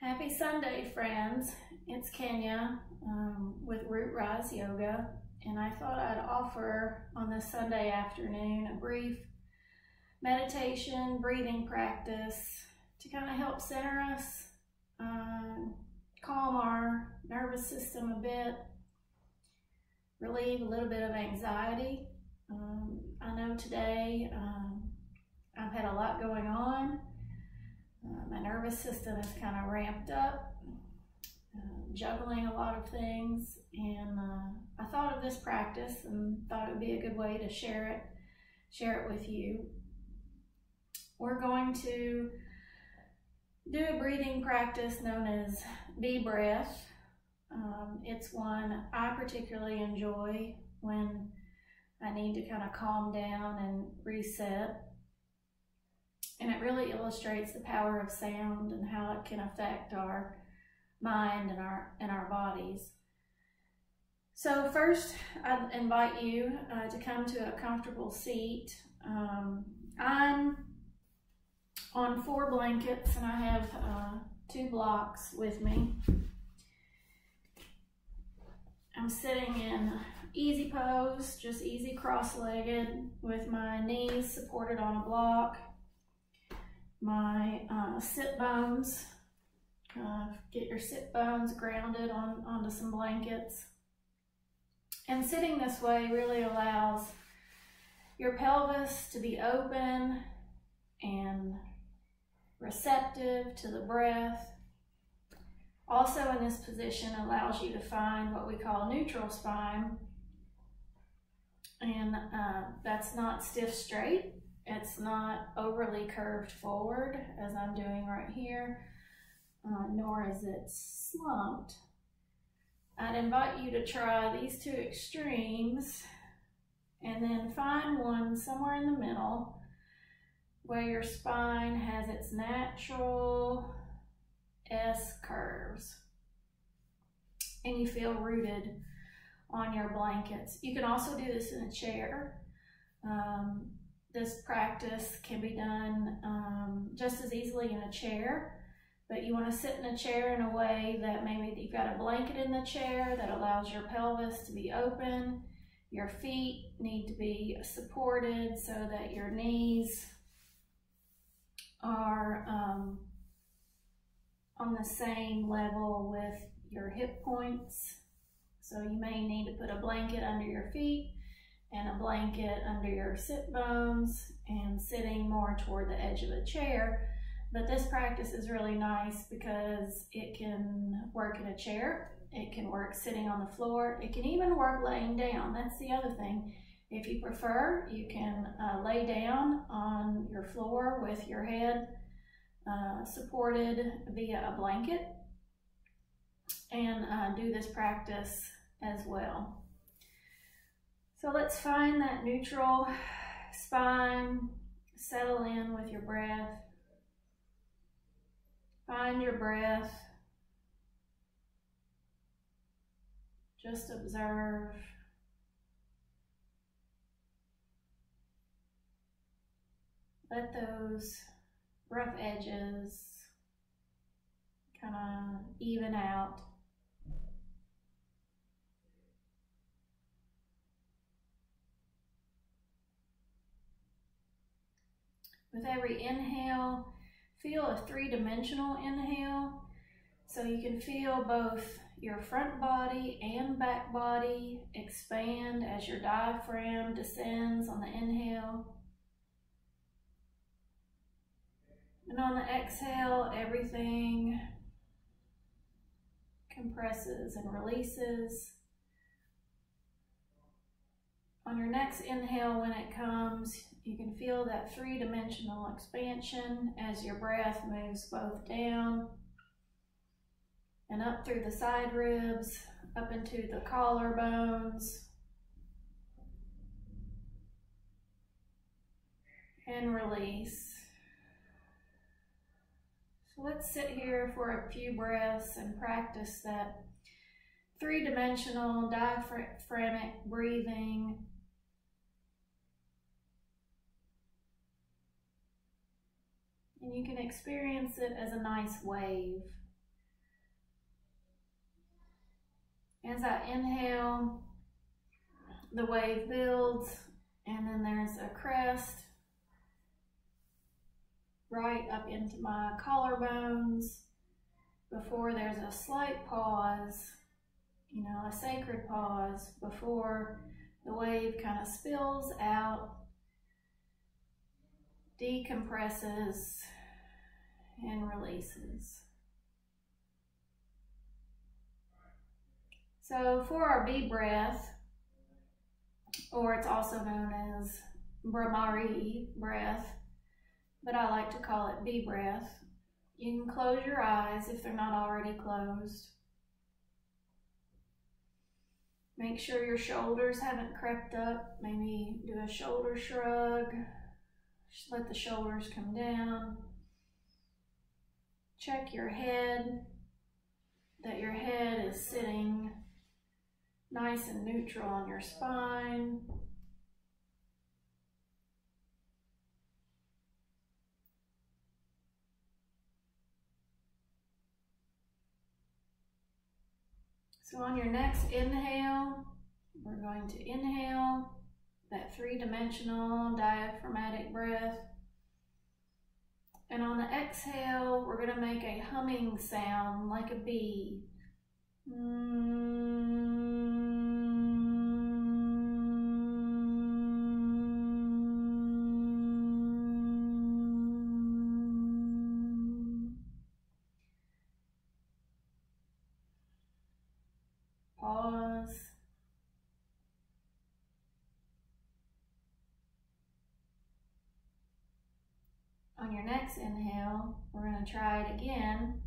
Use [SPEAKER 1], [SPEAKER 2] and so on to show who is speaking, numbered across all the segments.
[SPEAKER 1] Happy Sunday, friends. It's Kenya with Root Rise Yoga, and I thought I'd offer on this Sunday afternoon a brief meditation, breathing practice to kind of help center us, calm our nervous system a bit, relieve a little bit of anxiety. I know today I've had a lot going on. My nervous system is kind of ramped up, juggling a lot of things, and I thought of this practice and thought it would be a good way to share it with you. We're going to do a breathing practice known as Be Breath. It's one I particularly enjoy when I need to kind of calm down and reset. And it really illustrates the power of sound and how it can affect our mind and our bodies. So first, I'd invite you to come to a comfortable seat. I'm on 4 blankets and I have 2 blocks with me. I'm sitting in easy pose, just easy cross-legged with my knees supported on a block. My sit bones, get your sit bones grounded onto some blankets. And sitting this way really allows your pelvis to be open and receptive to the breath. Also in this position allows you to find what we call neutral spine. And that's not stiff straight. It's not overly curved forward as I'm doing right here, nor is it slumped. I'd invite you to try these 2 extremes and then find one somewhere in the middle where your spine has its natural S curves and you feel rooted on your blankets. You can also do this in a chair. This practice can be done just as easily in a chair, but you want to sit in a chair in a way that maybe you've got a blanket in the chair that allows your pelvis to be open. Your feet need to be supported so that your knees are on the same level with your hip points. So you may need to put a blanket under your feet and a blanket under your sit bones and sitting more toward the edge of a chair. But this practice is really nice because it can work in a chair, it can work sitting on the floor, it can even work laying down. That's the other thing. If you prefer, you can lay down on your floor with your head supported via a blanket and do this practice as well. So let's find that neutral spine, settle in with your breath. Find your breath. Just observe. Let those rough edges kind of even out. With every inhale, feel a 3-dimensional inhale. So you can feel both your front body and back body expand as your diaphragm descends on the inhale. And on the exhale, everything compresses and releases. On your next inhale, when it comes, you can feel that 3-dimensional expansion as your breath moves both down and up through the side ribs, up into the collarbones, and release. So let's sit here for a few breaths and practice that 3-dimensional diaphragmatic breathing. And you can experience it as a nice wave. As I inhale, the wave builds, and then there's a crest right up into my collarbones before there's a slight pause, you know, a sacred pause before the wave kind of spills out, decompresses, and releases. So for our B breath, or it's also known as Bhramari breath, but I like to call it B breath. You can close your eyes if they're not already closed. Make sure your shoulders haven't crept up. Maybe do a shoulder shrug. Just let the shoulders come down. Check your head, that your head is sitting nice and neutral on your spine. So on your next inhale, we're going to inhale that three-dimensional diaphragmatic breath. And on the exhale, we're going to make a humming sound like a bee. Pause. On your next inhale, we're going to try it again.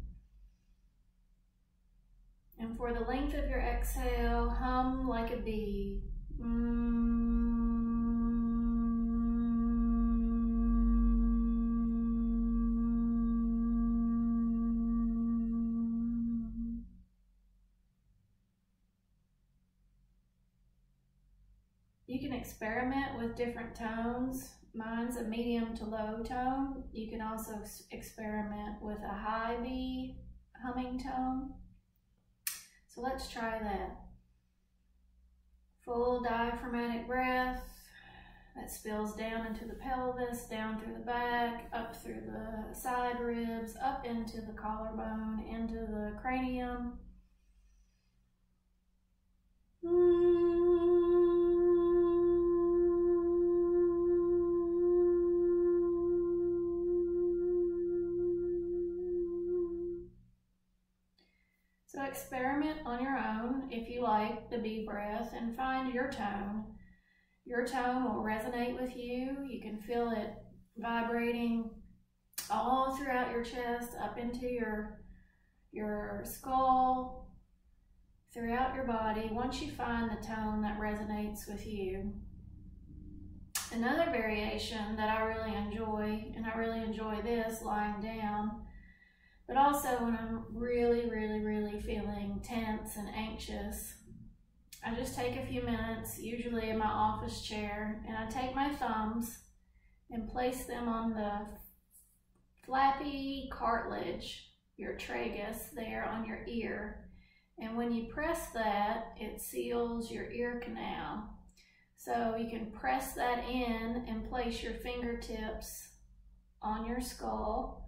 [SPEAKER 1] And for the length of your exhale, hum like a bee. You can experiment with different tones. Mine's a medium to low tone. You can also experiment with a high B humming tone. So let's try that. Full diaphragmatic breath that spills down into the pelvis, down through the back, up through the side ribs, up into the collarbone, into the cranium. So experiment on your own if you like the B breath and find your tone. Your tone will resonate with you. You can feel it vibrating all throughout your chest, up into your skull, throughout your body, once you find the tone that resonates with you. Another variation that I really enjoy, and I really enjoy this lying down, but also when I'm really feeling tense and anxious, I just take a few minutes, usually in my office chair, and I take my thumbs and place them on the flappy cartilage, your tragus there on your ear. And when you press that, it seals your ear canal. So you can press that in and place your fingertips on your skull.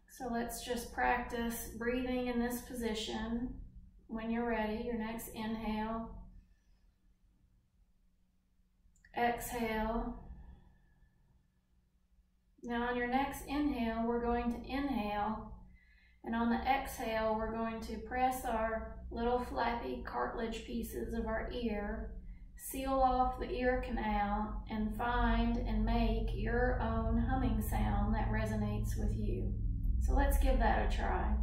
[SPEAKER 1] So let's just practice breathing in this position. When you're ready, your next inhale, exhale. Now on your next inhale, we're going to inhale, and on the exhale, we're going to press our little flappy cartilage pieces of our ear, seal off the ear canal, and find and make your own humming sound that resonates with you. So let's give that a try.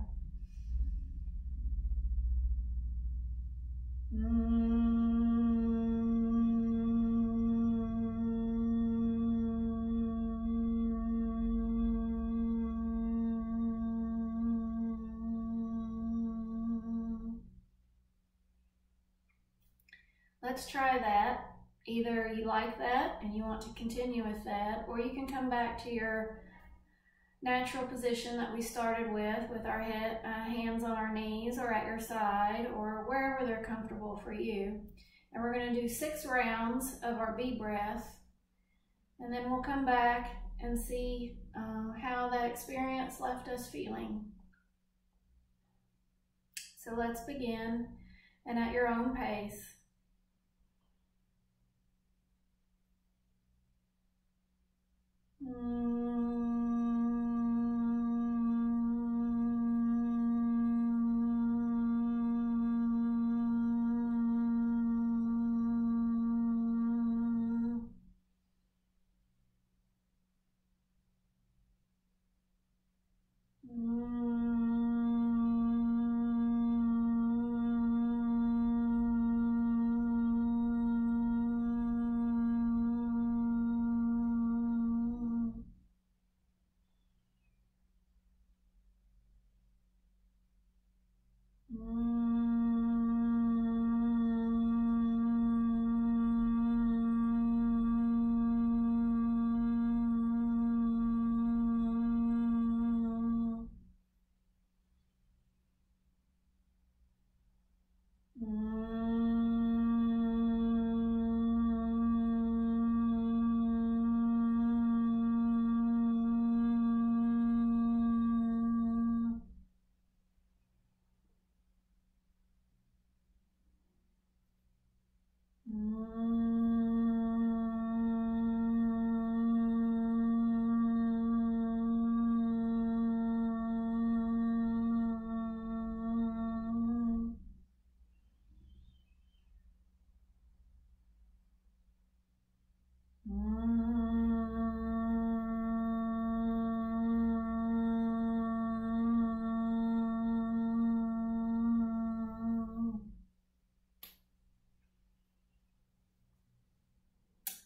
[SPEAKER 1] Let's try that. Either you like that and you want to continue with that, or you can come back to your natural position that we started with our hands on our knees or at your side or wherever they're comfortable for you. And we're going to do 6 rounds of our bee breath, and then we'll come back and see how that experience left us feeling. So let's begin, and at your own pace.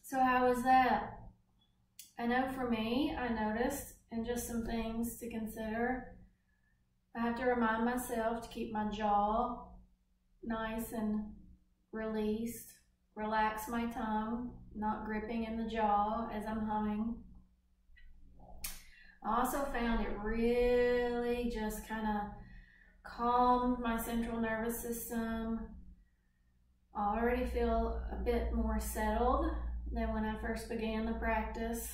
[SPEAKER 1] So how was that? I know for me, I noticed, and just some things to consider, I have to remind myself to keep my jaw nice and released, relax my tongue, not gripping in the jaw as I'm humming. I also found it really just kind of calmed my central nervous system. I already feel a bit more settled than when I first began the practice.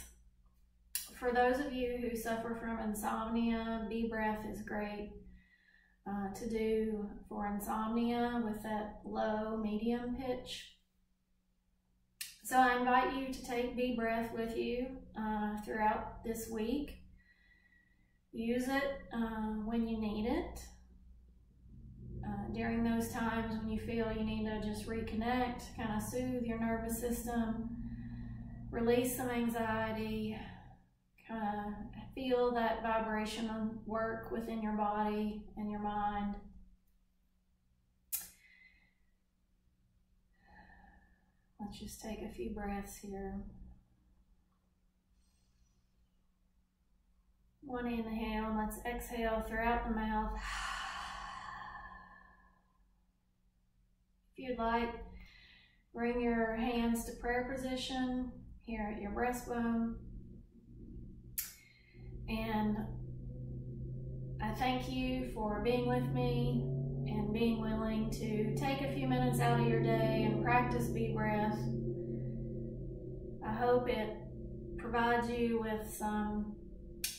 [SPEAKER 1] For those of you who suffer from insomnia, bee breath is great to do for insomnia with that low, medium pitch. So I invite you to take bee breath with you throughout this week. Use it when you need it. During those times when you feel you need to just reconnect, kind of soothe your nervous system, release some anxiety, kind of feel that vibration work within your body and your mind. Let's just take a few breaths here. One inhale, and let's exhale throughout the mouth. If you'd like, bring your hands to prayer position here at your breastbone. And I thank you for being with me and being willing to take a few minutes out of your day and practice bee breath. I hope it provides you with some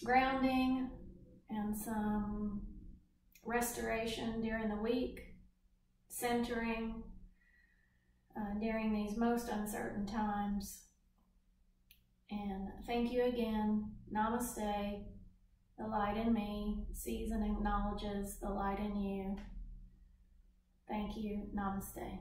[SPEAKER 1] grounding and some restoration during the week, centering during these most uncertain times. And thank you again. Namaste. The light in me sees and acknowledges the light in you. Thank you. Namaste.